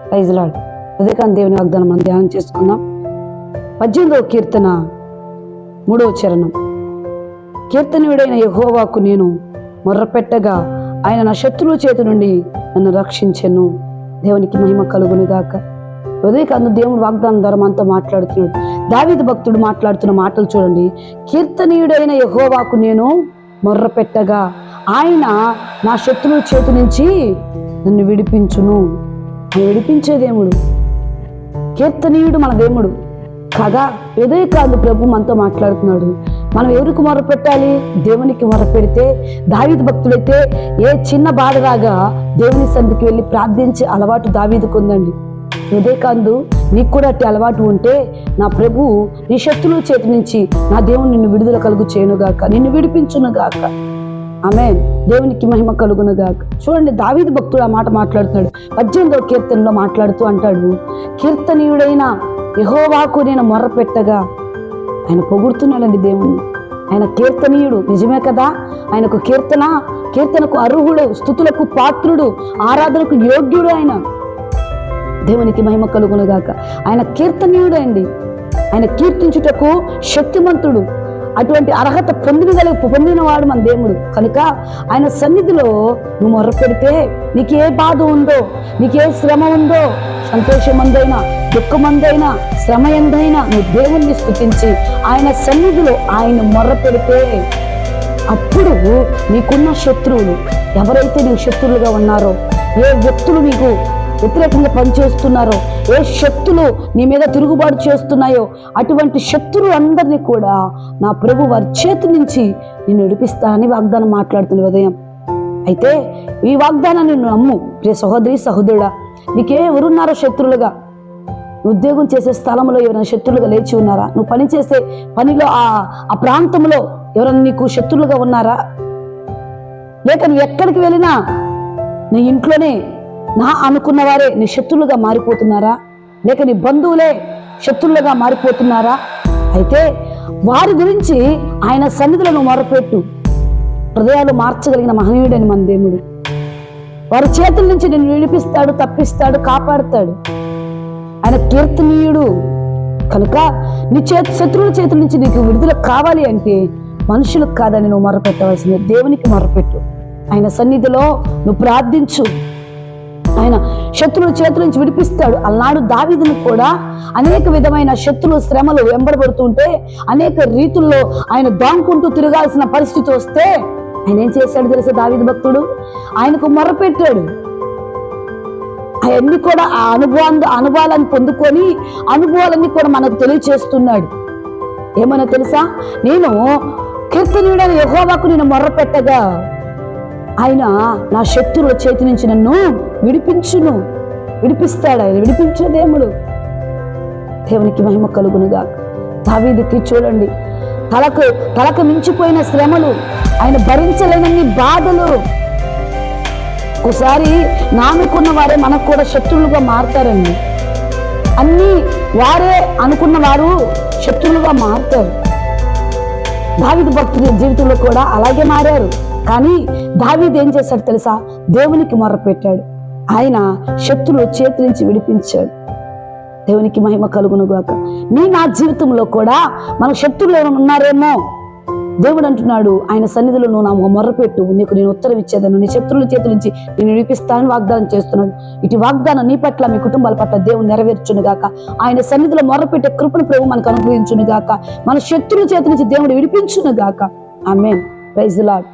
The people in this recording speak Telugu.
Praise lord. ఉదయకాంత దేవుని వాగ్దానం మనం ధ్యానం చేసుకుందాం. 18వ కీర్తన 3వ చరణం. కీర్తనీయుడైన యెహోవాకు నేను మొర్రపెట్టగా ఆయన నా శత్రువుల చేతి నుండి నన్ను రక్షించెను. దేవునికి మహిమ కలుగును గాక. ఉదయకాంత దేవుని వాగ్దానం ద్వారా మనతో మాట్లాడుతున్నాడు. దావీదు భక్తుడు మాట్లాడుతున్న మాటలు చూడండి. కీర్తనీయుడైన యెహోవాకు నేను మొర్రపెట్టగా ఆయన నా శత్రువుల చేతి నుంచి నన్ను విడిపించును. విడిపించే దేవుడు, కీర్తనీయుడు మన దేవుడు కదా. ఉదయకాంత ప్రభు మనతో మాట్లాడుతున్నాడు. మనం ఎవరికి మొరపెట్టాలి? దేవునికి మొరపెడితే, దావీదు భక్తుడైతే ఏ చిన్న బాధ రాగా దేవుని సన్నిధికి వెళ్ళి ప్రార్థించే అలవాటు దావీదుకు ఉందండి. ఉదయకాంతు నీకు కూడా అట్టి అలవాటు ఉంటే, నా ప్రభు నీ శత్రువుల చేతి నుంచి నా దేవుని నిన్ను విడుదల కలుగు చేయనుగాక, నిన్ను విడిపించునుగాక. ఆమేన్. దేవునికి మహిమ కలుగును గాక. చూడండి, దావీదు భక్తుడు ఆ మాట మాట్లాడుతున్నాడు. 18వ కీర్తనలో మాట్లాడుతూ అంటాడు, కీర్తనీయుడైన యెహోవాకు నేను మొర్రపెట్టగా. ఆయన పొగుడుతున్నాడండి దేవుణ్ణి. ఆయన కీర్తనీయుడు, నిజమే కదా. ఆయనకు కీర్తనకు అర్హుడు, స్తుతులకు పాత్రుడు, ఆరాధనకు యోగ్యుడు. ఆయన దేవునికి మహిమ కలుగును గాక. ఆయన కీర్తనీయుడు అండి. ఆయన కీర్తించుటకు శక్తిమంతుడు. అటువంటి అర్హత పొందినవాడు మన దేవుడు కనుక ఆయన సన్నిధిలో నువ్వు మొర్రపెడితే, నీకే బాధ ఉందో, నీకే శ్రమ ఉందో, సంతోషం అందైనా, దుఃఖమందైనా, శ్రమ ఎందైనా నువ్వు దేవుణ్ణి స్తుతించి ఆయన సన్నిధిలో ఆయన మొర్రపెడితే, అప్పుడు నీకున్న శత్రువులు ఎవరైతే నీకు శత్రువులుగా ఉన్నారో, ఏ వ్యక్తులు నీకు వ్యతిరేకంగా పనిచేస్తున్నారో, ఏ శక్తులు నీ మీద తిరుగుబాటు చేస్తున్నాయో, అటువంటి శత్రువు అందరినీ కూడా నా ప్రభు వారి చేతి నుంచి నేను విడిపిస్తానని వాగ్దానం మాట్లాడుతున్న ఉదయం. అయితే ఈ వాగ్దానాన్ని నువ్వు నమ్ము ప్రియ సహోదరి సహోదరుడా. నీకే ఎవరున్నారో శత్రువులుగా? ఉద్యోగం చేసే స్థలంలో ఎవరైనా శత్రువులుగా లేచి ఉన్నారా? నువ్వు పని చేసే పనిలో ఆ ప్రాంతంలో ఎవరైనా నీకు శత్రువులుగా ఉన్నారా? లేక నువ్వు ఎక్కడికి వెళ్ళినా నీ ఇంట్లోనే నా అనుకున్న వారే నీ శత్రువులుగా మారిపోతున్నారా? లేక నీ బంధువులే శత్రువులుగా మారిపోతున్నారా? అయితే వారి గురించి ఆయన సన్నిధిలో నువ్వు మొరపెట్టు. హృదయాలు మార్చగలిగిన మహనీయుడని మన దేవుడు. వారి చేతుల నుంచి నిన్ను విడిపిస్తాడు, తప్పిస్తాడు, కాపాడుతాడు. ఆయన కీర్తనీయుడు కనుక నీ శత్రువుల చేతుల నుంచి నీకు విడుదల కావాలి అంటే మనుషులకు కాదని నువ్వు మొరపెట్టవలసింది, దేవునికి మొరపెట్టు. ఆయన సన్నిధిలో నువ్వు ప్రార్థించు. ఆయన శత్రువుల చేతుల నుంచి విడిపిస్తాడు. అలనాడు దావీదును కూడా అనేక విధమైన శత్రువుల శ్రమలు వెంబడబడుతుంటే, అనేక రీతుల్లో ఆయన దాంకుంటూ తిరగాల్సిన పరిస్థితి వస్తే ఆయన ఏం చేశాడు తెలుసా? దావీదు భక్తుడు ఆయనకు మొర్రపెట్టాడు. అవన్నీ కూడా ఆ అనుభవాలను పొందుకొని అనుభవాలన్నీ కూడా మనకు తెలియచేస్తున్నాడు. ఏమన్నా తెలుసా? నేను కీర్తనీయుడైన యెహోవాకు నేను మొర్రపెట్టగా ఆయన నా శత్రువుల చేతి నుంచి నన్ను విడిపిస్తాడు. ఆయన విడిపించే దేవుడు. దేవునికి మహిమ కలుగునుగా. దావీదుకి చూడండి, తలకు మించిపోయిన శ్రమలు, ఆయన భరించలేనన్ని బాధలు. ఒకసారి నానుకున్న వారే మనకు కూడా శత్రువులుగా మారుతారండి. అన్ని వారే అనుకున్న వారు శత్రువులుగా మారుతారు. దావీదు భక్తుల జీవితంలో కూడా అలాగే మారారు. కానీ దావీదు ఏం చేశాడు తెలుసా? దేవునికి మొర్రపెట్టాడు. ఆయన శత్రువుల చేతి నుంచి విడిపించాడు. దేవునికి మహిమ కలుగును గాక. నా జీవితంలో కూడా మన శత్రువులు ఎవరైనా ఉన్నారేమో, దేవుడు అంటున్నాడు ఆయన సన్నిధిలో నువ్వు నా మొర్రపెట్టు, నీకు నేను ఉత్తరం ఇచ్చేదాను, నీ శత్రువుల చేతి నుంచి నేను విడిపిస్తానని వాగ్దానం చేస్తున్నాడు. ఇటు వాగ్దానం నీ పట్ల, మీ కుటుంబాల పట్ల దేవుడు నెరవేర్చును గాక. ఆయన సన్నిధిలో మొర్రపెట్టే కృపను ప్రభు మనకు అనుగ్రహించును గాక. మన శత్రువుల చేతి నుంచి దేవుడు విడిపించును గాక. ఆమేన్. Praise the lord.